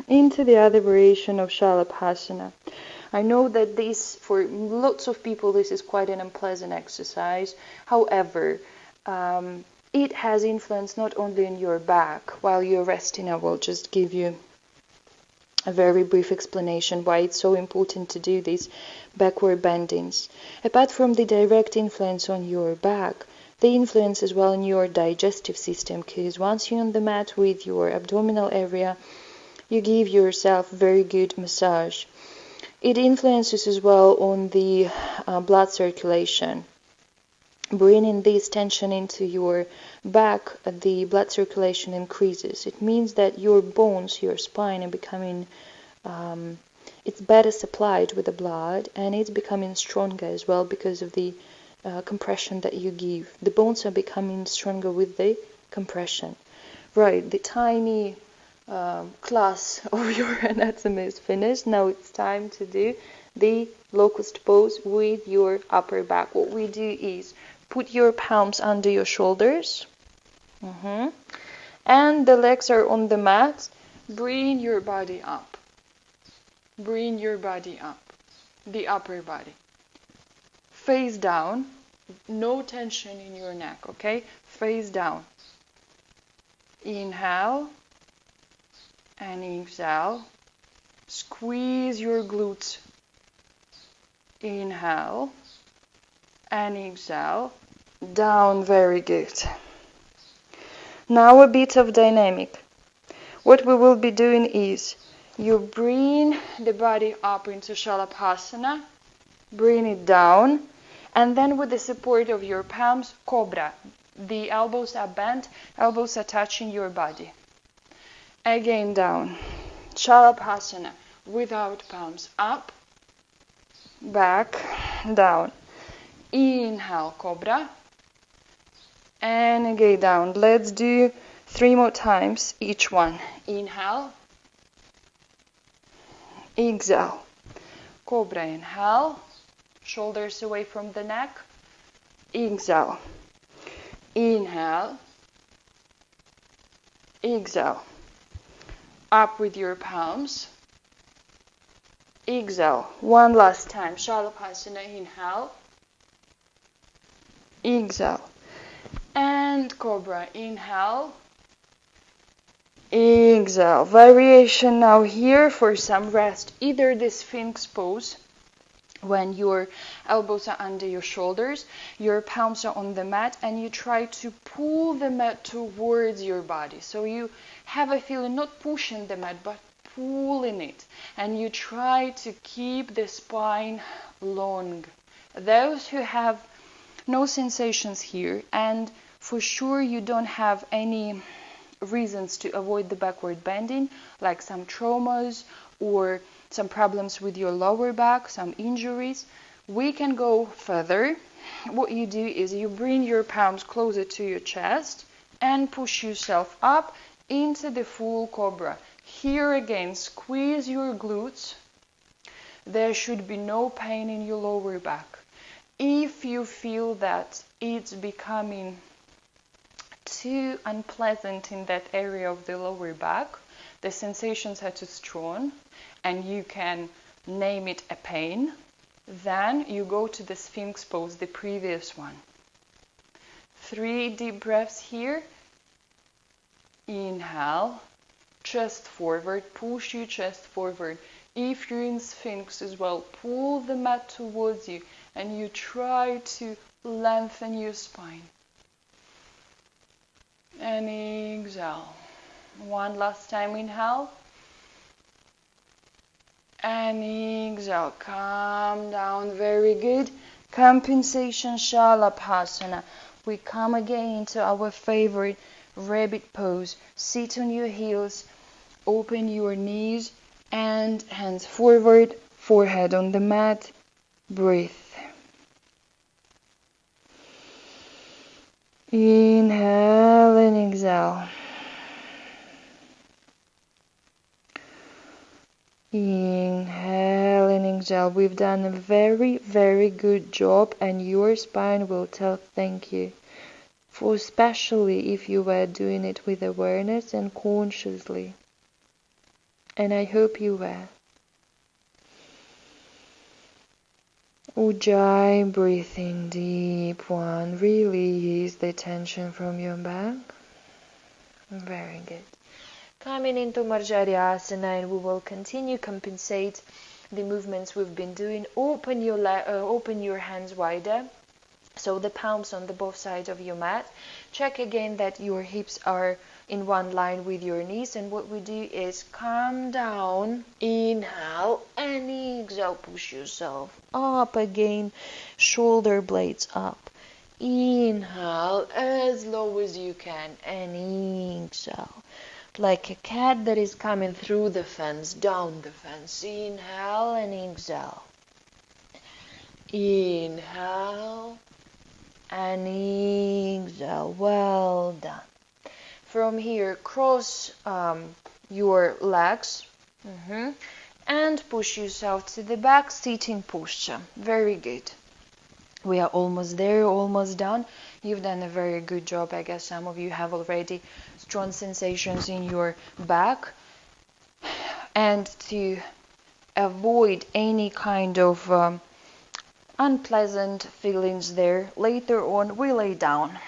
into the other variation of Shalabhasana. I know that this, for lots of people, this is quite an unpleasant exercise. However, it has influence not only in your back. While you're resting, I will just give you a very brief explanation why it's so important to do these backward bendings. Apart from the direct influence on your back, the influence as well on your digestive system, because once you're on the mat with your abdominal area, you give yourself very good massage. It influences as well on the blood circulation. Bringing this tension into your back, the blood circulation increases. It means that your bones, your spine are becoming, it's better supplied with the blood, and it's becoming stronger as well because of the compression that you give. The bones are becoming stronger with the compression. Right, the tiny class of your anatomy is finished. Now it's time to do the Locust Pose with your upper back. What we do is put your palms under your shoulders, and the legs are on the mat. Bring your body up. Bring your body up, the upper body. Face down, no tension in your neck, okay? Face down. Inhale and exhale. Squeeze your glutes. Inhale and exhale. Down, very good. Now a bit of dynamic. What we will be doing is you bring the body up into Shalabhasana, bring it down, and then with the support of your palms, cobra. The elbows are bent, elbows are touching your body. Again down. Shalabhasana without palms. Up, back, down. Inhale, cobra. And again down. Let's do 3 more times each one. Inhale. Exhale. Cobra, inhale. Shoulders away from the neck. Exhale. Inhale. Exhale. Up with your palms. Exhale. One last time. Shalabhasana, inhale. Exhale. And cobra, inhale. Exhale. Variation now here for some rest. Either the Sphinx Pose When your elbows are under your shoulders, your palms are on the mat, and you try to pull the mat towards your body. So you have a feeling, not pushing the mat, but pulling it. And you try to keep the spine long. Those who have no sensations here, and for sure you don't have any reasons to avoid the backward bending, like some traumas or some problems with your lower back, some injuries, we can go further. What you do is you bring your palms closer to your chest and push yourself up into the full cobra. Here again, squeeze your glutes. There should be no pain in your lower back. If you feel that it's becoming too unpleasant in that area of the lower back, the sensations are too strong, and you can name it a pain, then you go to the Sphinx Pose, the previous one. 3 deep breaths here. Inhale, chest forward, push your chest forward. If you're in Sphinx as well, pull the mat towards you, and you try to lengthen your spine. And exhale. One last time, inhale. And exhale. Calm down. Very good. Compensation, Shalabhasana. We come again into our favorite rabbit pose. Sit on your heels. Open your knees and hands forward. Forehead on the mat. Breathe. Inhale and exhale. Inhale and exhale. We've done a very, very good job, and your spine will tell thank you. For especially if you were doing it with awareness and consciously. And I hope you were. Ujjayi, breathing deep. 1. Release the tension from your back. Very good. Coming into Vajrasana, and we will continue compensate the movements we've been doing. Open your hands wider, so the palms on the both sides of your mat. Check again that your hips are in one line with your knees, and what we do is come down, inhale, and exhale, push yourself up again, shoulder blades up. Inhale as low as you can, and exhale. Like a cat that is coming through the fence, down the fence. Inhale and exhale. Inhale and exhale. Well done. From here, cross your legs and push yourself to the back, sitting posture. Very good. We are almost there, almost done. You've done a very good job. I guess some of you have already strong sensations in your back. And to avoid any kind of unpleasant feelings there, later on we lay down.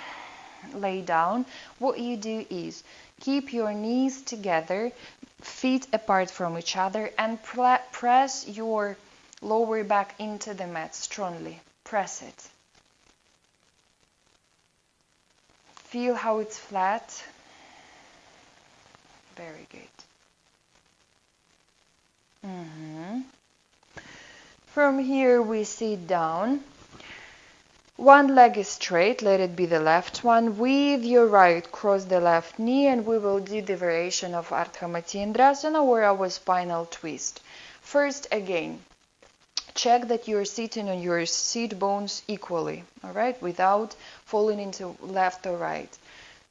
Lay down. What you do is keep your knees together, feet apart from each other, and press your lower back into the mat strongly. Press it. Feel how it's flat. Very good. From here we sit down. One leg is straight, let it be the left one. With your right, cross the left knee, and we will do the variation of Artha or our spinal twist. First, again, check that you're sitting on your seat bones equally, all right, without falling into left or right.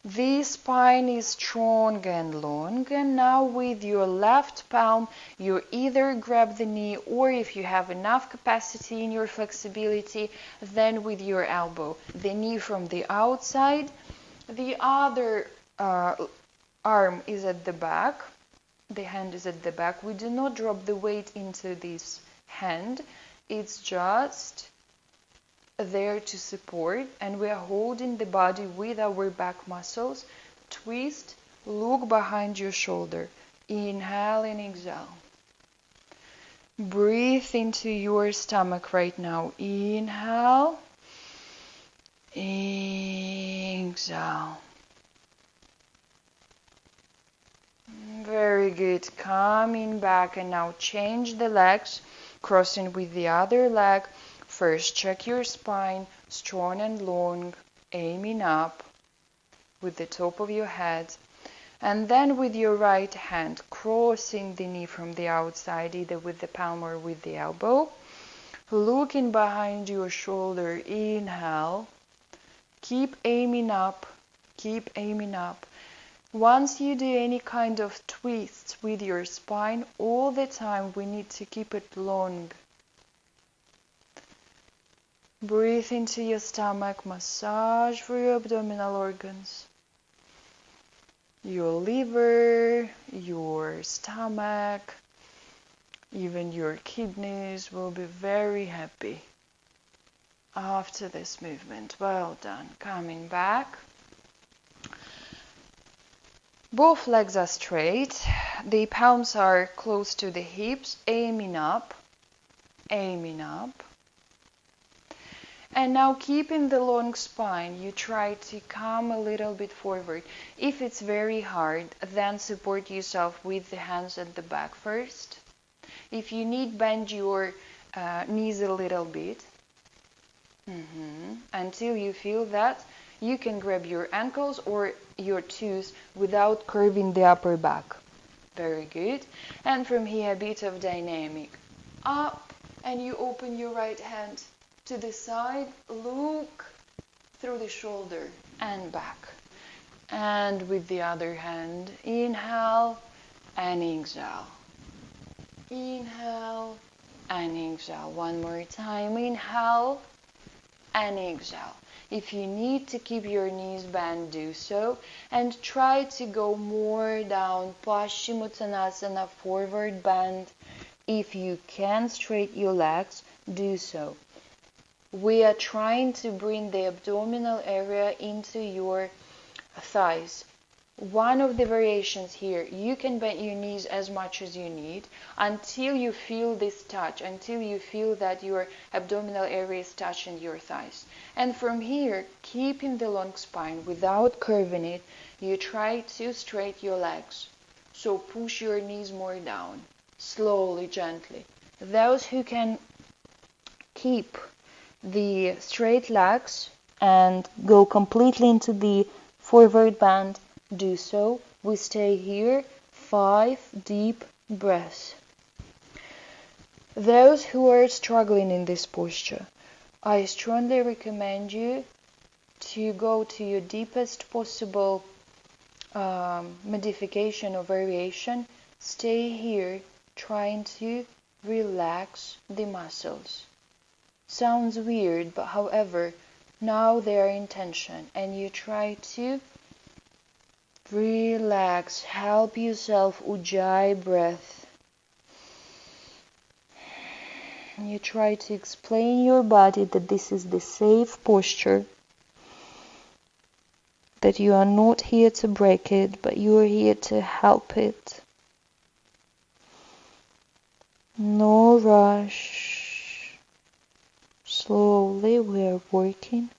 The spine is strong and long, and now with your left palm, you either grab the knee, or if you have enough capacity in your flexibility, then with your elbow. The knee from the outside, the other arm is at the back, the hand is at the back. We do not drop the weight into this hand, it's just there to support, and we are holding the body with our back muscles. Twist, look behind your shoulder. Inhale and exhale. Breathe into your stomach right now. Inhale. Exhale. Very good. Coming back, and now change the legs, crossing with the other leg. First, check your spine, strong and long, aiming up with the top of your head. And then with your right hand, crossing the knee from the outside, either with the palm or with the elbow. Looking behind your shoulder, inhale. Keep aiming up, keep aiming up. Once you do any kind of twists with your spine, all the time we need to keep it long. Breathe into your stomach, massage for your abdominal organs. Your liver, your stomach, even your kidneys will be very happy after this movement. Well done. Coming back. Both legs are straight. The palms are close to the hips, aiming up, aiming up. And now keeping the long spine, you try to come a little bit forward. If it's very hard, then support yourself with the hands at the back first. If you need, bend your knees a little bit. Until you feel that, you can grab your ankles or your toes without curving the upper back. Very good. And from here, a bit of dynamic. Up, and you open your right hand to the side, look through the shoulder and back. And with the other hand, inhale and exhale. Inhale and exhale. One more time. Inhale and exhale. If you need to keep your knees bent, do so. And try to go more down, Paschimottanasana, forward bend. If you can straighten your legs, do so. We are trying to bring the abdominal area into your thighs. One of the variations here, you can bend your knees as much as you need until you feel this touch, until you feel that your abdominal area is touching your thighs. And from here, keeping the long spine without curving it, you try to straighten your legs. So push your knees more down, slowly, gently. Those who can keep the straight legs and go completely into the forward bend, do so. We stay here, 5 deep breaths. Those who are struggling in this posture, I strongly recommend you to go to your deepest possible modification or variation. Stay here, trying to relax the muscles. Sounds weird, but however, now they are in tension, and you try to relax. Help yourself, Ujjayi breath. You try to explain your body that this is the safe posture, that you are not here to break it, but you are here to help it. No rush. Slowly we are working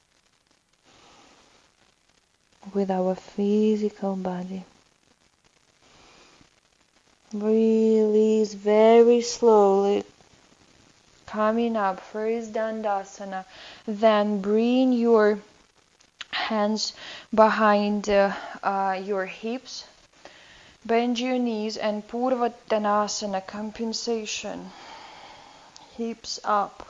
with our physical body. Release very slowly. Coming up, first Dandasana, then bring your hands behind your hips. Bend your knees and Purvattanasana, compensation. Hips up.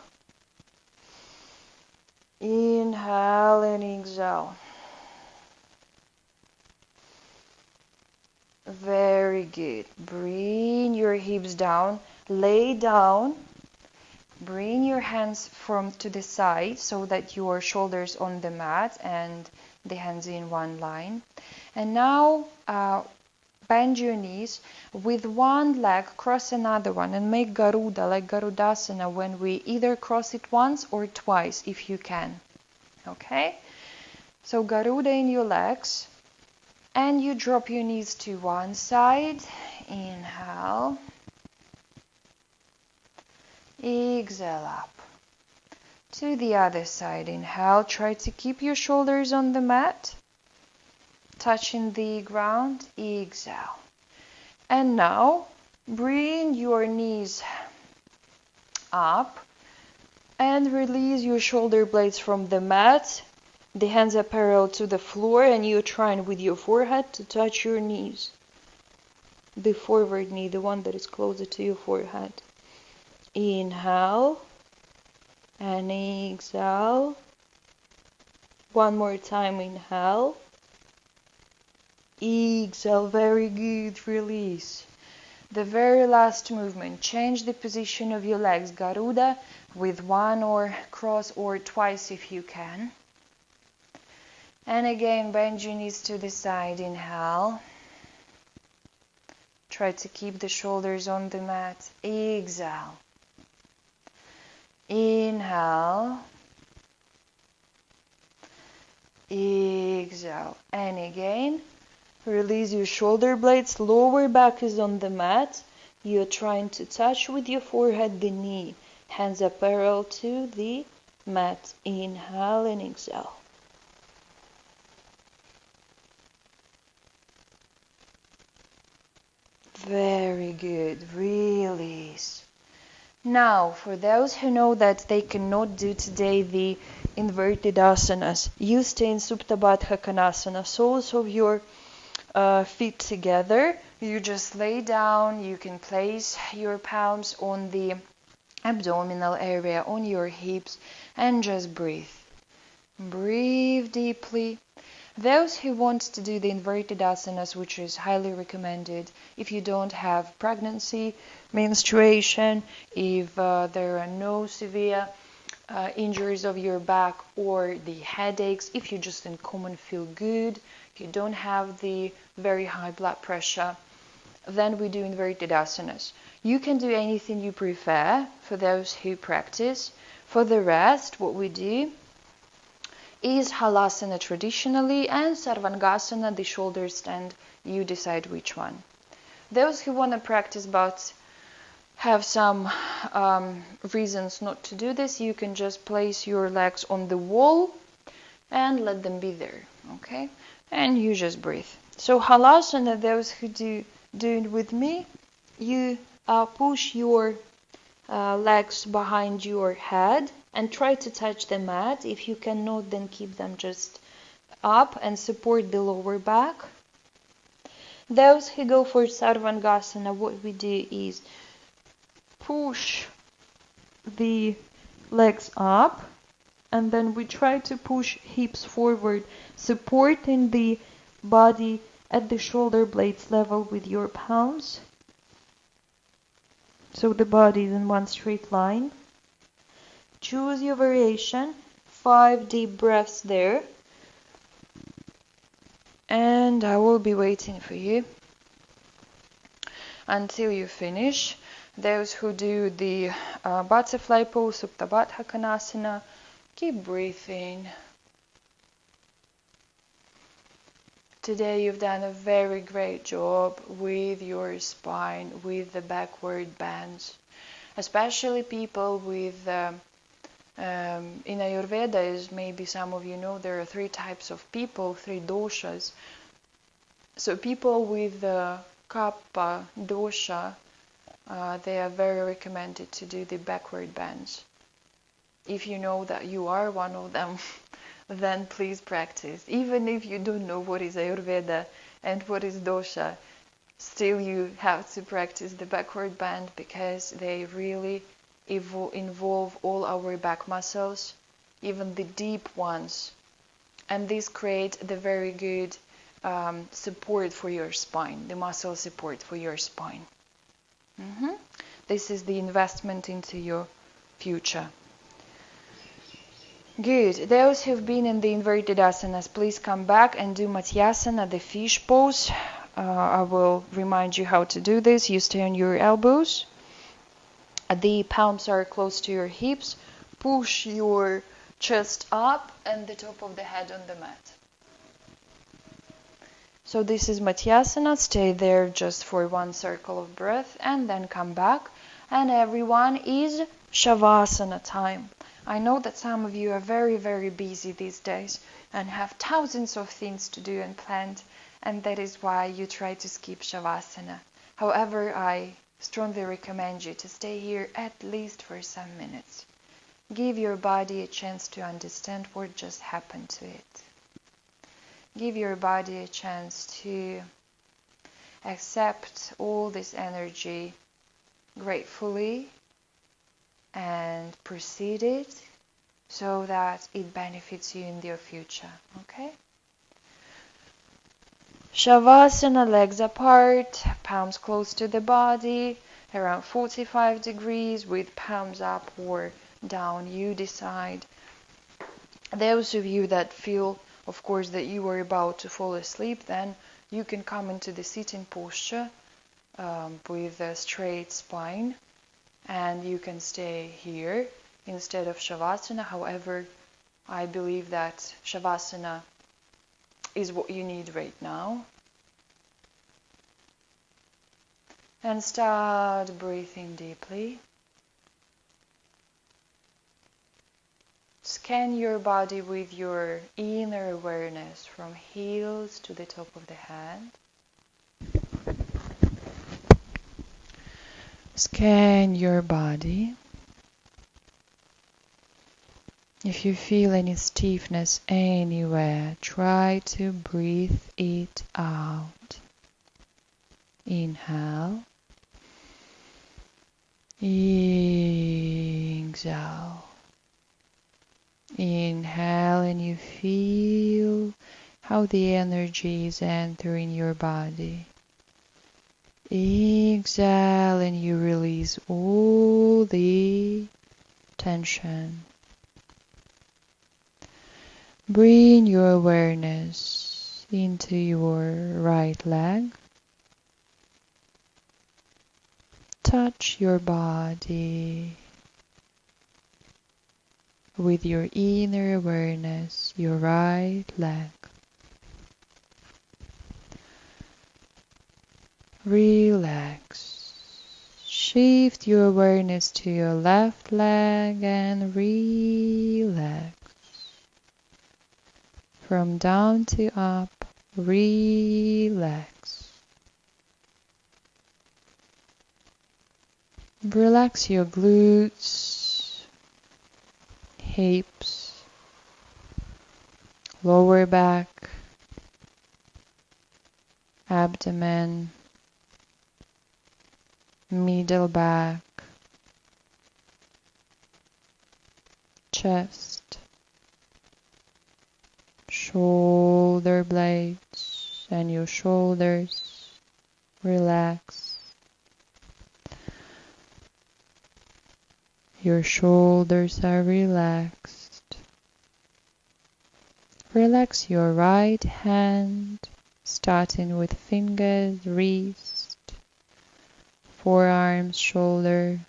Inhale and exhale. Very good. Bring your hips down. Lay down. Bring your hands to the side so that your shoulders on the mat and the hands in one line. And now bend your knees. With one leg, cross another one and make Garuda, like Garudasana, when we either cross it once or twice if you can. Okay? So Garuda in your legs. And you drop your knees to one side. Inhale. Exhale up. To the other side. Inhale, try to keep your shoulders on the mat, touching the ground. Exhale. And now, bring your knees up and release your shoulder blades from the mat. The hands are parallel to the floor and you're trying with your forehead to touch your knees. The forward knee, the one that is closer to your forehead. Inhale and exhale. One more time, inhale. Exhale, very good, release. The very last movement, change the position of your legs, Garuda, with one or cross or twice if you can. And again, bend your knees to the side, inhale. Try to keep the shoulders on the mat. Exhale. Inhale. Exhale. And again, release your shoulder blades. Lower back is on the mat. You're trying to touch with your forehead the knee. Hands are parallel to the mat. Inhale and exhale. Very good. Release. Now, for those who know that they cannot do today the inverted asanas, you stay in Supta Baddha Konasana, soles of your feet together. You just lay down. You can place your palms on the abdominal area, on your hips, and just breathe. Breathe deeply. Those who want to do the inverted asanas, which is highly recommended if you don't have pregnancy, menstruation, if there are no severe injuries of your back or the headaches, if you just in common feel good, if you don't have the very high blood pressure, then we do inverted asanas. You can do anything you prefer for those who practice. For the rest, what we do is Halasana traditionally and Sarvangasana, the shoulder stand. You decide which one. Those who want to practice but have some reasons not to do this, you can just place your legs on the wall and let them be there, okay? And you just breathe. So Halasana, those who do it with me, you push your legs behind your head and try to touch the mat. If you cannot, then keep them just up and support the lower back. Those who go for Sarvangasana, what we do is push the legs up and then we try to push hips forward, supporting the body at the shoulder blades level with your palms. So the body is in one straight line. Choose your variation. 5 deep breaths there. And I will be waiting for you until you finish. Those who do the butterfly pose, Supta Baddha Konasana, keep breathing. Today you've done a very great job with your spine, with the backward bends. Especially people with, in Ayurveda, as maybe some of you know, there are 3 types of people, 3 doshas. So people with Kapha dosha, they are very recommended to do the backward bends. If you know that you are one of them, then please practice. Even if you don't know what is Ayurveda and what is dosha, still you have to practice the backward bend because they really involve all our back muscles, even the deep ones. And this creates the very good support for your spine, the muscle support for your spine. This is the investment into your future. Good. Those who've been in the inverted asanas, please come back and do Mathyasana, the fish pose. I will remind you how to do this. You stay on your elbows. The palms are close to your hips. Push your chest up and the top of the head on the mat. So this is Mathyasana. Stay there just for 1 circle of breath and then come back and everyone, is Shavasana time. I know that some of you are very, very busy these days and have thousands of things to do and planned, and that is why you try to skip Shavasana. However, I strongly recommend you to stay here at least for some minutes. Give your body a chance to understand what just happened to it. Give your body a chance to accept all this energy gratefully and proceed it so that it benefits you in your future. Okay? Shavasana, legs apart, palms close to the body, around 45 degrees with palms up or down, you decide. Those of you that feel, of course, that you are about to fall asleep, then you can come into the sitting posture with a straight spine, and you can stay here instead of Shavasana. However, I believe that Shavasana is what you need right now. And start breathing deeply. Scan your body with your inner awareness from heels to the top of the head. Scan your body. If you feel any stiffness anywhere, try to breathe it out. Inhale. Exhale. Inhale and you feel how the energy is entering your body. Exhale and you release all the tension. Bring your awareness into your right leg. Touch your body with your inner awareness, your right leg. Relax. Shift your awareness to your left leg and relax. From down to up, relax. Relax your glutes, hips, lower back, abdomen, middle back, chest, shoulder blades and your shoulders. Relax. Your shoulders are relaxed. Relax your right hand, starting with fingers, wrist, forearms, shoulder.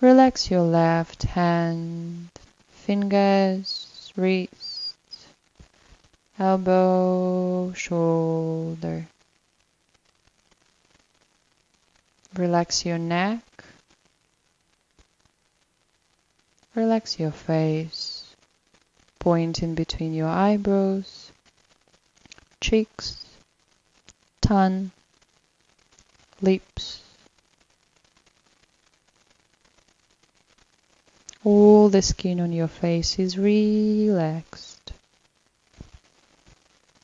Relax your left hand, fingers, wrist, elbow, shoulder. Relax your neck. Relax your face, pointing between your eyebrows, cheeks, tongue, lips. All the skin on your face is relaxed.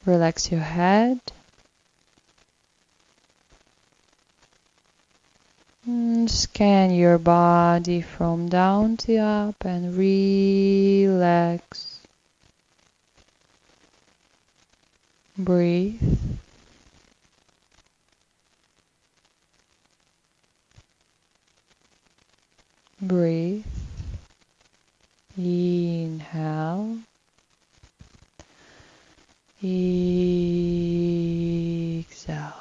Relax your head. Scan your body from down to up and relax. Breathe. Breathe. Inhale. Exhale.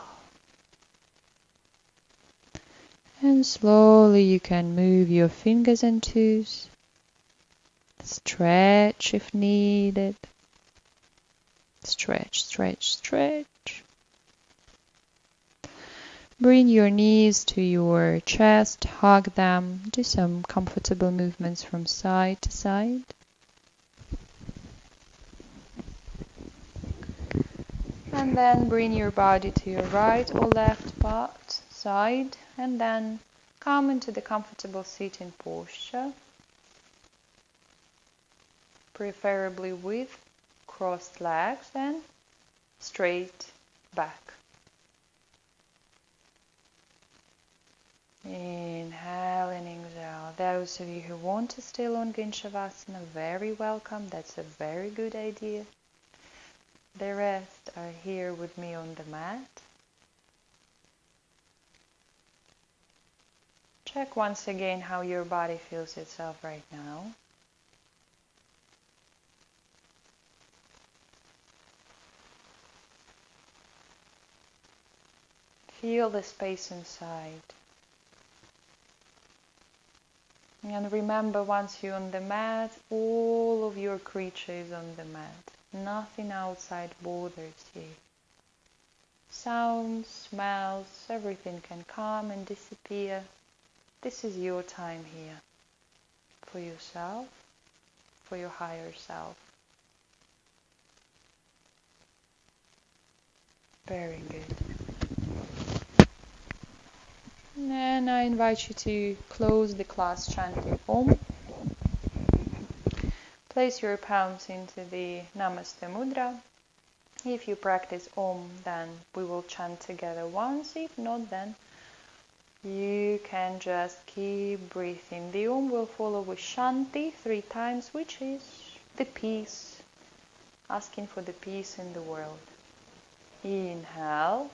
And slowly you can move your fingers and toes. Stretch if needed. Stretch, stretch, stretch. Bring your knees to your chest, hug them, do some comfortable movements from side to side. And then bring your body to your right or left part, side, and then come into the comfortable sitting posture, preferably with crossed legs and straight back. Inhale and exhale. Those of you who want to stay longer in Shavasana, very welcome. That's a very good idea. The rest are here with me on the mat. Check once again how your body feels itself right now. Feel the space inside. And remember, once you're on the mat, all of your creature is on the mat. Nothing outside bothers you. Sounds, smells, everything can come and disappear. This is your time here. For yourself, for your higher self. Very good. And I invite you to close the class chanting Om. Place your palms into the Namaste Mudra. If you practice Om, then we will chant together once. If not, then you can just keep breathing. The Om will follow with Shanti 3 times, which is the peace, asking for the peace in the world. Inhale.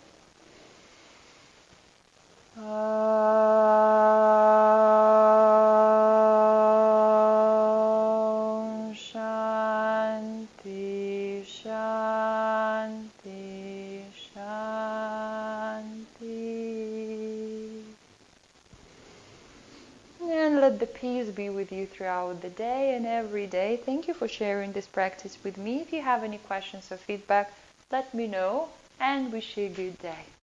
Shanti, Shanti, Shanti. And let the peace be with you throughout the day and every day. Thank you for sharing this practice with me. If you have any questions or feedback, let me know and wish you a good day.